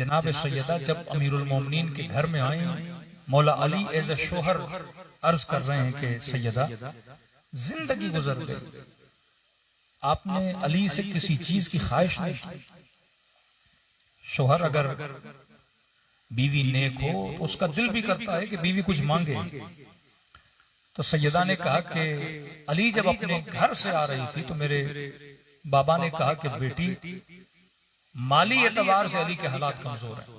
जनाब सैयदा जब अमीरुल मोमिनीन के घर में आई, मौला अली एज ए शोहर अर्ज कर रहे हैं कि सैयदा जिंदगी गुजर गई, आपने अली से किसी चीज की ख्वाहिश नहीं की। शोहर अगर बीवी नेक हो तो उसका दिल भी करता है कि बीवी कुछ मांगे। तो सैयदा ने कहा कि अली जब अपने घर से आ रही थी तो मेरे बाबा ने कहा कि बेटी, माली एतबार से अली के हालात कमजोर हैं,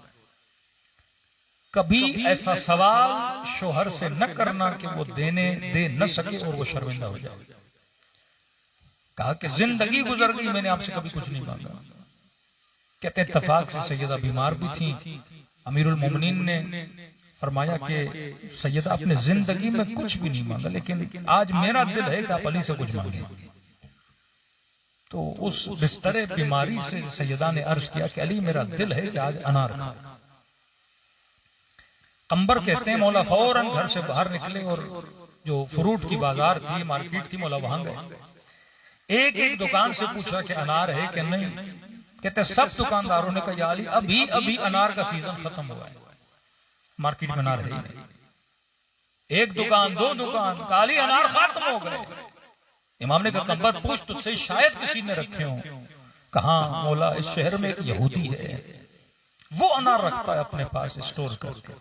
कभी ऐसा सवाल शोहर से न करना कि वो देने दे न सके और वो शर्मिंदा हो जाए। कहा कि जिंदगी गुजर गई, मैंने आपसे कभी कुछ नहीं मांगा। कहते इत्तेफाक से सैयदा बीमार भी थी। अमीरुल मोमिनीन ने फरमाया कि सैयदा आपने जिंदगी में कुछ भी नहीं मांगा, लेकिन आज मेरा दिल है कि आप अली से कुछ मांगे। तो उस बिस्तरे बीमारी से सैयदा ने अर्ज किया कि अली मेरा दिल है कि आज अनार खा। कंबर कहते हैं मौला फौरन घर से बाहर निकले और जो फ्रूट की बाजार थी, मार्केट थी, मौला वहां गए। एक एक दुकान से पूछा कि अनार है कि नहीं। कहते सब दुकानदारों ने कहा या अली अभी अभी अनार का सीजन खत्म हुआ है, मार्केट में अनार है ही नहीं। एक दुकान, दो दुकान, काली अनार खत्म हो गए। इमाम ने कहा कंबर पूछ तुझसे शायद किसी ने रखे हो। कहा मौला इस शहर में एक यहूदी है, वो अनार रखता है अपने पास स्टोर करके।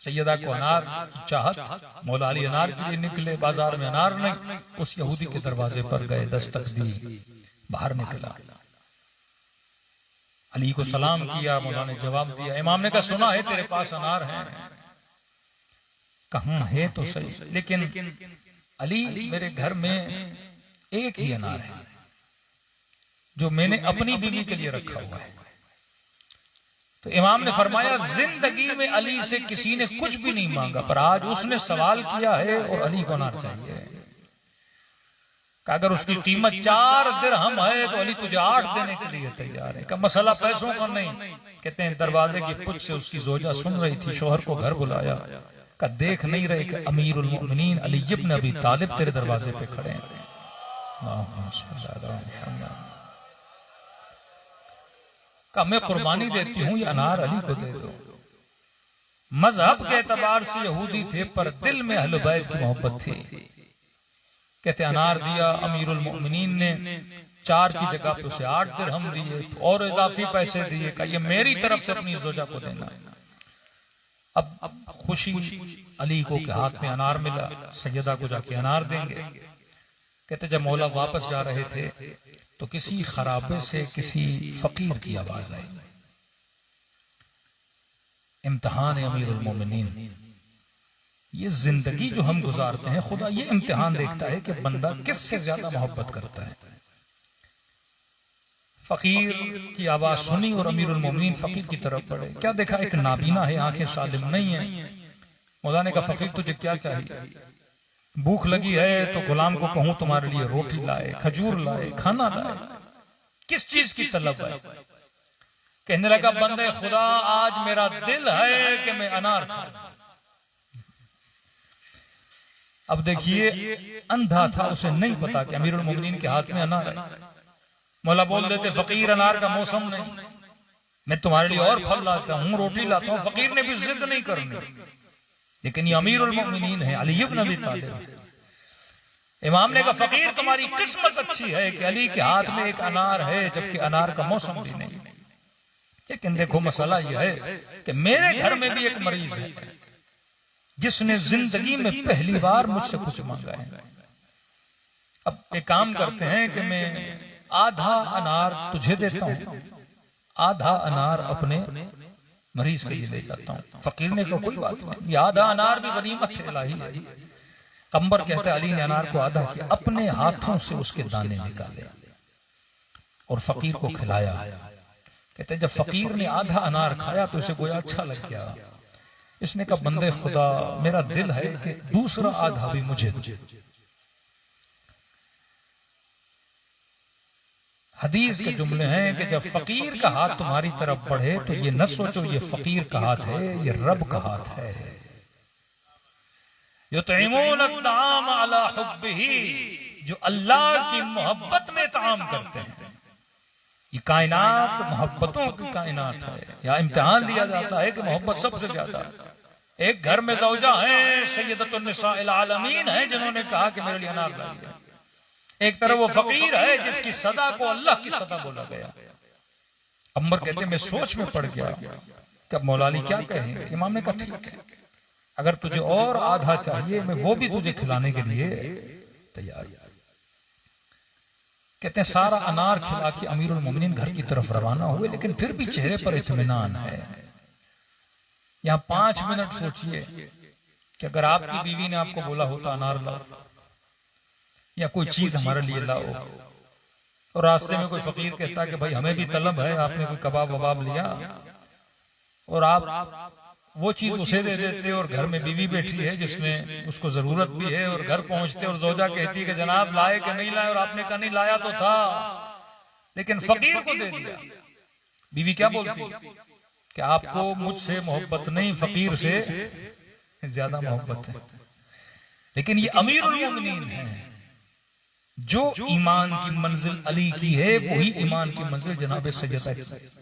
सैयदा को अनार की चाहत, मौला अली अनार के लिए निकले, बाजार में अनार नहीं। उस यहूदी के दरवाजे पर गए, दस्तक दी, बाहर निकला, अली को सलाम किया। मौला ने जवाब दिया। इमाम ने कहा सुना है तेरे पास अनार है। कहाँ है तो सही, लेकिन अली मेरे घर में एक ही अनार है जो मैंने अपनी बीवी के लिए रखा हुआ है। तो इमाम ने फरमाया जिंदगी में अली से किसी ने कुछ भी नहीं मांगा, पर आज उसने सवाल किया है और अली को अनार चाहिए। अगर उसकी कीमत 4 दिरहम है तो अली तुझे 8 देने के लिए तैयार है। का मसला पैसों का नहीं। कहते हैं दरवाजे की पुछ से उसकी जोजा सुन रही थी, शोहर को घर बुलाया, का देख नहीं रहे कि अमीरुल मोमिनीन अली इब्न अबी तालिब तेरे दरवाजे पे खड़े हैं। का मैं कुर्बानी देती हूँ, ये अनार अली को दे दो। मजहब के एतबार से यहूदी थे पर दिल में अहले बैत की मोहब्बत थी। कहते अनार दिया। अमीरुल मोमिनीन ने 4 की जगह पे उसे 8 दिरहम दिए और इजाफी पैसे दिए। का ये मेरी तरफ से अपनी जोजा को देना। अब खुशी अली को के हाथ में अनार मिला, सैयदा को जाके अनार देंगे। कहते जब मौला वापस जा रहे थे तो किसी खराबे से किसी फकीर की आवाज आई। इम्तिहान है अमीरुल मोमिनीन। ये जिंदगी जो हम गुजारते हैं, खुदा ये इम्तिहान देखता है कि बंदा किससे ज्यादा मोहब्बत करता है। फकीर की आवाज सुनी और अमीरुल मोमिनीन फकीर की तरफ बढ़े। क्या देखा, एक नाबीना है, आंखें सालिम नहीं है। मौला ने कहा फकीर तुझे क्या चाहिए? भूख लगी है तो गुलाम को कहूं तुम्हारे लिए रोटी लाए, खजूर लाए, खाना लाए, किस चीज की तलब है? कहने लगा बंदे खुदा आज मेरा दिल है कि मैं अनार खाऊं। अब देखिए अंधा था, उसे नहीं पता कि अमीरुल मोमिनीन के हाथ में अनार है। मौला बोल देते फकीर अनार का मौसम नहीं, मैं तुम्हारे लिए और फल लाता हूँ, रोटी लाता हूँ। फकीर ने भी जिद नहीं करनी, लेकिन ये अमीरुल मोमिनीन है, अली इब्न अबी तालिब। इमाम ने कहा फकीर तुम्हारी किस्मत अच्छी है कि अली के हाथ में एक अनार है, जबकि अनार का मौसम भी नहीं। लेकिन देखो मसला यह है कि मेरे घर में भी एक मरीज है जिसने जिंदगी में पहली बार मुझसे कुछ मांगा है। अब एक काम करते हैं कि मैं आधा अनार तुझे देता हूं, आधा अनार अपने मरीज के लिए ले जाता हूं। फकीर ने कहा कोई बात नहीं, ये आधा अनार भी गनीमत है इलाही। कंबर कहते अली ने अनार को आधा किया, अपने हाथों से उसके दाने निकाले और फकीर को खिलाया। कहते जब फकीर ने आधा अनार खाया तो उसे गोया अच्छा लग गया। इसने कहा बंदे खुदा मेरा दिल है कि दूसरा आधा भी मुझे दे। हदीस के जुमले हैं कि जब फकीर का हाथ तुम्हारी तरफ बढ़े तो ये न सोचो ये फकीर का हाथ है, ये रब का हाथ है। युतइमून अत्ताम अला हुब्बिही, जो अल्लाह की मोहब्बत में ताम करते हैं। ये कायनात मोहब्बतों की कायनात है। यहाँ इम्तिहान लिया जाता है कि मोहब्बत सबसे ज्यादा है। एक घर में ज़ौजा है, सय्यदतुन निसाइल आलमीन है, जिन्होंने कहा कि मेरे लिए अनार लाइए। एक तरफ वो फकीर है जिसकी सदा को अल्लाह की सदा बोला गया। अम्बर कहते मैं सोच में पड़ गया कि अब मौला अली क्या कहेंगे। इमाम ने कहा ठीक है, अगर तुझे और आधा चाहिए मैं वो भी तुझे खिलाने के लिए तैयार। कहते हैं सारा अनार खिला के अमीरुल मोमिनीन घर की तरफ रवाना हुए, लेकिन फिर भी चेहरे पर इत्मीनान है। यहाँ 5 मिनट सोचिए कि अगर आपकी बीवी ने आपको बोला होता अनार लाओ या कोई चीज हमारे लिए लाओ, और रास्ते में कोई फकीर कहता कि भाई हमें भी तलब है, आपने कोई कबाब वबाब लिया, और आप वो चीज उसे दे देते और घर में बीवी बैठी है जिसमें उसको जरूरत भी है, और घर पहुंचते और ज़ौजा कहती है कि जनाब लाए कि नहीं लाए, और आपने कहा नहीं लाया तो था लेकिन फकीर को दे दिया। बीवी क्या बोलती कि आपको मुझसे मोहब्बत नहीं, फकीर से ज्यादा मोहब्बत है। लेकिन ये अमीरुल मोमिनीन है, जो ईमान की मंजिल अली की है वही ईमान की मंजिल जनाब सैयदा की।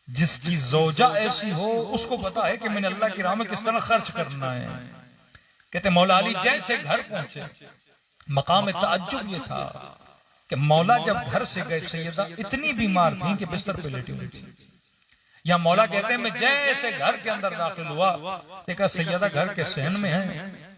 जिसकी ज़ौजा ऐसी हो उसको पता है कि मैंने अल्लाह की राह में किस तरह खर्च करना है। कहते मौला अली जैसे घर पहुंचे, मकाम तअज्जुब ये था कि मौला जब घर से गए, सैयदा इतनी बीमार थी कि बिस्तर पे लेटी हुई थी। या मौला कहते हैं मैं जैसे घर के अंदर दाखिल हुआ, देखा सैयदा घर के सहन में है,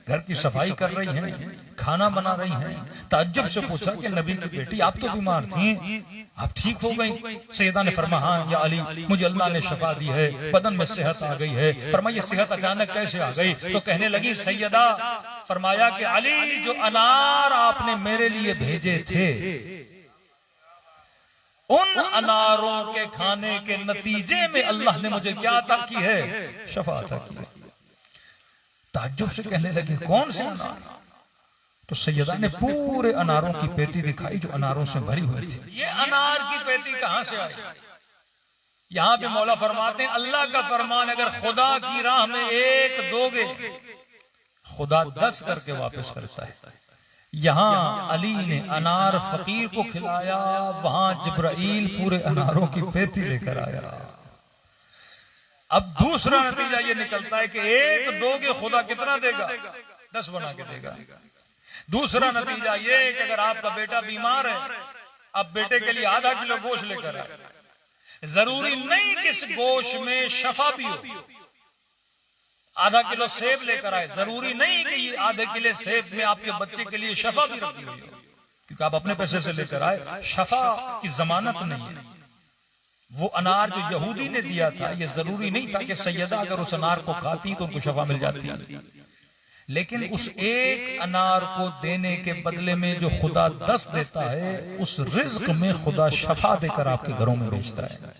घर की सफाई कर रही हैं, खाना बना रही हैं। ताज्जुब से पूछा कि नबी की बेटी आप तो बीमार थी, आप ठीक हो गई? सैयदा ने फरमाया हाँ या अली, मुझे अल्लाह ने शफा दी है, बदन में सेहत आ गई है। फरमाया ये सेहत अचानक कैसे आ गई? तो कहने लगी सैयदा, फरमाया कि अली जो अनार आपने मेरे लिए भेजे थे, उन अनारों के खाने के नतीजे में अल्लाह ने मुझे क्या अता की है? शफा अता की है। ताज्जुब से कहने लगे कौन से अनार? तो सैयदा ने पूरे अनारों की पेटी दिखाई जो अनारों से भरी हुई थी। ये अनार की पेटी कहां से आई? यहां पे मौला फरमाते हैं अल्लाह का फरमान, अगर खुदा की राह में एक दोगे, खुदा 10 करके वापस करता है। यहां अली ने अनार फकीर को खिलाया, वहां जिब्राइल पूरे अनारों की पेटी लेकर आया। अब दूसरा नतीजा ये निकलता है कि एक दोगे खुदा कितना देगा? 10 बना के देगा। दूसरा नतीजा ये है कि अगर आपका बेटा बीमार है, अब बेटे के लिए आधा किलो गोश्त लेकर आए। जरूरी नहीं कि इस गोश्त में शफा भी हो। आधा किलो सेब लेकर आए, जरूरी नहीं कि ये आधे किलो सेब में आपके बच्चे के लिए शफा भी रखी हुई हो, क्योंकि आप अपने पैसे से लेकर आए। शफा की जमानत नहीं है। वो अनार जो यहूदी ने दिया था, ये जरूरी नहीं था कि सैयदा अगर उस अनार को खाती तो उनको शफा मिल जाती, लेकिन उस एक अनार को देने के बदले में जो खुदा 10 देता है, उस रिज्क में खुदा शफा देकर आपके घरों में भेजता है।